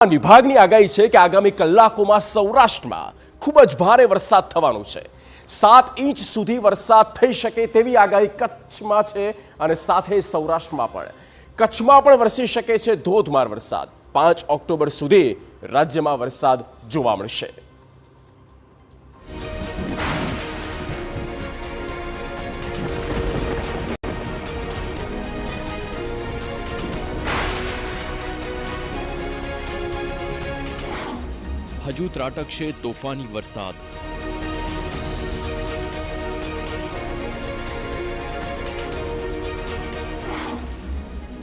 વિભાગની આગાહી છે કે આગામી કલાકોમાં સૌરાષ્ટ્રમાં ખૂબ જ ભારે વરસાદ થવાનો છે। 7 ઇંચ સુધી વરસાદ થઈ શકે તેવી આગાહી કચ્છમાં છે અને સાથે સૌરાષ્ટ્રમાં પણ કચ્છમાં પણ વરસી શકે છે ધોધમાર વરસાદ। 5 ઓક્ટોબર સુધી રાજ્યમાં વરસાદ જોવા મળશે। હજુ ત્રાટકશે તોફાની વરસાદ।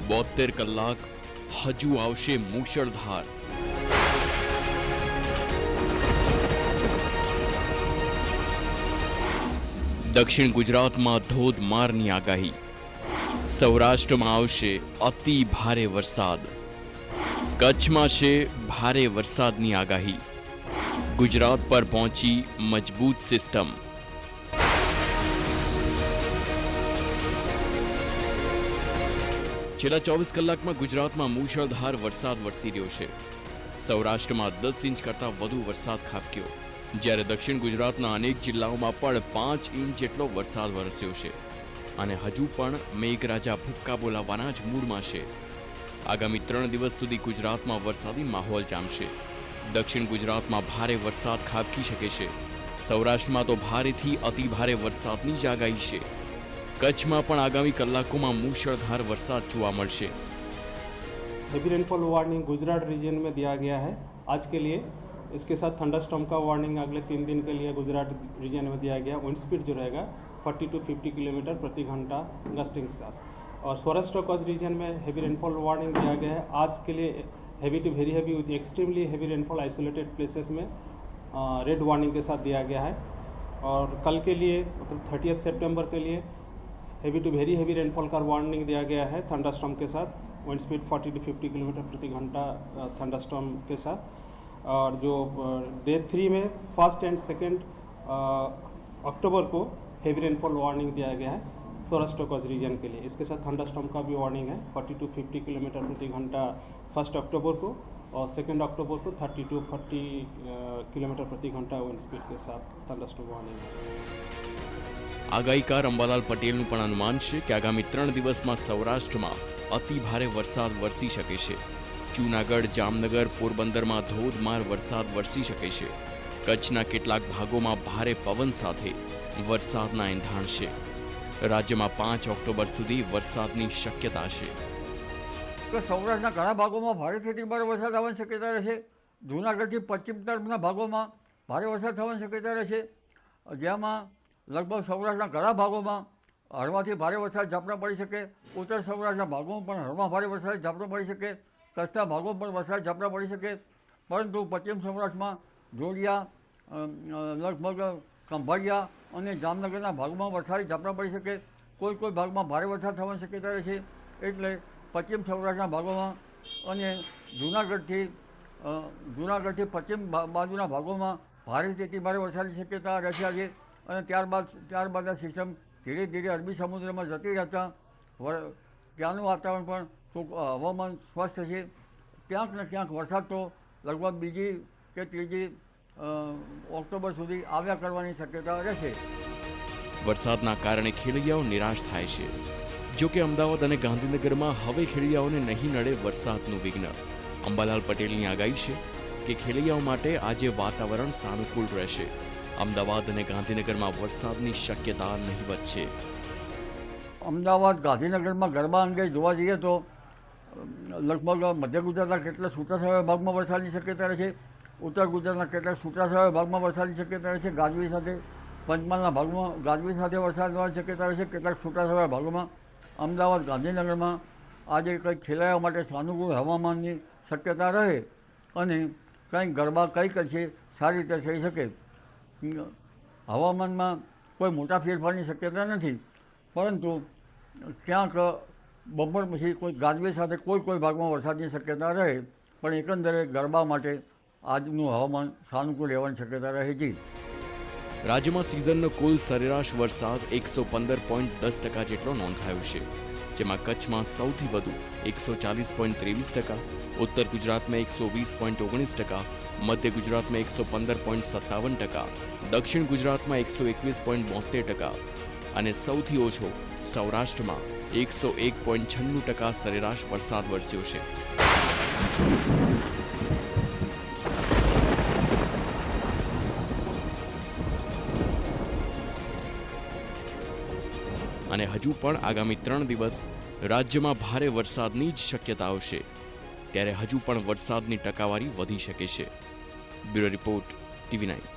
72 કલાક હજુ આવશે મૂશળધાર। દક્ષિણ ગુજરાતમાં ધોધમારની આગાહી। સૌરાષ્ટ્રમાં આવશે અતિ ભારે વરસાદ। કચ્છમાં છે ભારે વરસાદની આગાહી। ગુજરાત પર પહોંચી મજબૂત સિસ્ટમ। છેલ્લા 24 કલાકમાં ગુજરાતમાં મૂશળધાર વરસાદ વરસી રહ્યો છે। સૌરાષ્ટ્રમાં 10 ઇંચ કરતાં વધુ વરસાદ ખાબક્યો, જ્યારે દક્ષિણ ગુજરાતના અનેક જિલ્લાઓમાં પણ 5 ઇંચ જેટલો વરસાદ વરસ્યો છે અને હજુ પણ મેઘરાજા ભૂક્કા બોલાવવાના જ મૂડમાં છે। આગામી 3 દિવસ સુધી ગુજરાતમાં વરસાદી માહોલ જામશે। દક્ષિણ ગુજરાતમાં ભારે વરસાદ ખાબકી શકે છે। સૌરાષ્ટ્રમાં તો ભારેથી અતિ ભારે વરસાદની જ આગાહી છે। કચ્છમાં પણ આગામી કલાકોમાં મૂશળધાર વરસાદ જોવા મળશે। Heavy rainfall warning Gujarat region में दिया गया है आज के लिए। इसके साथ थंडरस्टॉर्म का वार्निंग अगले 3 दिन के लिए गुजरात रीजन में दिया गया। विंड स्पीड जो रहेगा 40 to 50 किलोमीटर प्रति घंटा गस्टिंग के साथ। और सौराष्ट्र कच्छ रीजन में हेवी रेनफॉल वार्निंग दिया गया है आज के लिए। Heavy to very heavy with extremely heavy rainfall isolated places में रेड वार्निंग के साथ दिया गया है। और कल के लिए मतलब 30 सितंबर के लिए heavy to very heavy rainfall का वार्निंग दिया गया है थंडरस्टॉर्म के साथ। विंड स्पीड 40 to 50 किलोमीटर प्रति घंटा थंडरस्टॉर्म के साथ। और जो डे 3 में 1 एंड 2 अक्टूबर को हेवी रेनफॉल वार्निंग दिया गया है सौराष्ट्र कच्छ रीजन के लिए। इसके साथ थंडरस्टॉर्म का भी वार्निंग है 40 to 50 किलोमीटर प्रति घंटा 1 अक्टूबर को, और 2 अक्टूबर को 30 to 40 किलोमीटर प्रति घंटा विंड स्पीड के साथ थंडरस्टॉर्म वार्निंग है। આગાહીકાર અંબાલાલ પટેલનું પણ અનુમાન છે કે આગામી 3 દિવસમાં સૌરાષ્ટ્રમાં અતિ ભારે વરસાદ વરસી શકે છે। જૂનાગઢ, જામનગર, પોરબંદરમાં ધોધમાર વરસાદ વરસી શકે છે। કચ્છના કેટલાક ભાગોમાં ભારે પવન સાથે વરસાદના એંધાણ છે। રાજ્યમાં 5 ઓક્ટોબર સુધી વરસાદની શક્યતા છે। તો સૌરાષ્ટ્રના ઘણા ભાગોમાં ભારેથી અતિ ભારે વરસાદ થવાની શક્યતા રહેશે। જૂનાગઢથી પશ્ચિમ તરફના ભાગોમાં ભારે વરસાદ થવાની શક્યતા રહેશે, જેમાં લગભગ સૌરાષ્ટ્રના ઘણા ભાગોમાં હળવાથી ભારે વરસાદ ઝાપટા પડી શકે। ઉત્તર સૌરાષ્ટ્રના ભાગોમાં પણ હળવા ભારે વરસાદ ઝાપટા પડી શકે। કચ્છના ભાગોમાં પણ વરસાદ ઝાપટા પડી શકે, પરંતુ પશ્ચિમ સૌરાષ્ટ્રમાં જોડિયા, લગભગ ખંભાળિયા અને જામનગરના ભાગમાં વરસાદી ઝાપટા પડી શકે। કોઈ ભાગમાં ભારે વરસાદ થવાની શક્યતા રહેશે। એટલે પશ્ચિમ સૌરાષ્ટ્રના ભાગોમાં અને જૂનાગઢથી પશ્ચિમ બાજુના ભાગોમાં ભારેથી અતિ ભારે વરસાદની શક્યતા રહેશે આજે। અને ત્યારબાદ આ સિસ્ટમ ધીરે ધીરે અરબી સમુદ્રમાં જતી રહેતા ત્યાંનું વાતાવરણ પણ હવામાન સ્વસ્થ છે। ક્યાંક ને ક્યાંક વરસાદ તો લગભગ 2 કે 3 ઓક્ટોબર સુધી આવ્યા કરવાની શક્યતા રહેશે। વરસાદના કારણે ખેલૈયાઓ નિરાશ થાય છે। જો કે અમદાવાદ અને ગાંધીનગરમાં હવે ખેલૈયાઓને નહીં નડે વરસાદનું વિઘ્ન। અંબાલાલ પટેલની આગાહી છે કે ખેલૈયાઓ માટે આજે વાતાવરણ સાનુકૂળ રહેશે। અમદાવાદ અને ગાંધીનગરમાં વરસાદની શક્યતા નહીવત છે। અમદાવાદ, ગાંધીનગરમાં ગરબા અંગે જોવા જઈએ તો લગભગ મધ્ય ગુજરાતના કેટલાક છૂટાછવાયા ભાગમાં વરસાદની શક્યતા રહેશે। ઉત્તર ગુજરાતના કેટલાક છૂટાછવાયા ભાગમાં વરસાદની શક્યતા રહેશે। ગાજવીજ સાથે પંચમહાલના ભાગમાં ગાજવીજ સાથે વરસાદ થવાની શક્યતા રહેશે કેટલાક છૂટાછવાયા ભાગોમાં। અમદાવાદ, ગાંધીનગરમાં આજે કંઈક ખેલૈયાઓ માટે સાનુકૂળ હવામાનની શક્યતા રહે અને કંઈક ગરબા કંઈક છે સારી રીતે થઈ શકે। હવામાનમાં કોઈ મોટા ફેરફારની શક્યતા નથી, પરંતુ ક્યાંક બપોર પછી કોઈ ગાજવીજ સાથે કોઈ ભાગમાં વરસાદની શક્યતા રહે, પણ એકંદરે ગરબા માટે આજનું હવામાન સાનુકૂળ રહેવાની શક્યતા રહે છે। રાજ્યમાં સિઝનનો કુલ સરેરાશ વરસાદ 115.10% જેટલો નોંધાયો છે, જેમાં કચ્છમાં સૌથી વધુ 140.23%, उत्तर गुजरात में 120.19%, मध्य गुजरात में 115.57%, दक्षिण गुजरात में 121.72% અને સૌથી ઓછો સૌરાષ્ટ્રમાં 101.96% સરેરાશ વરસાદ વરસ્યો છે. અને હજુ પણ આગામી 3 દિવસ રાજ્યમાં ભારે વરસાદની જ શક્યતાઓ છે, ત્યારે હજુ પણ વરસાદની ટકાવારી વધી શકે છે. Bureau report, TV9.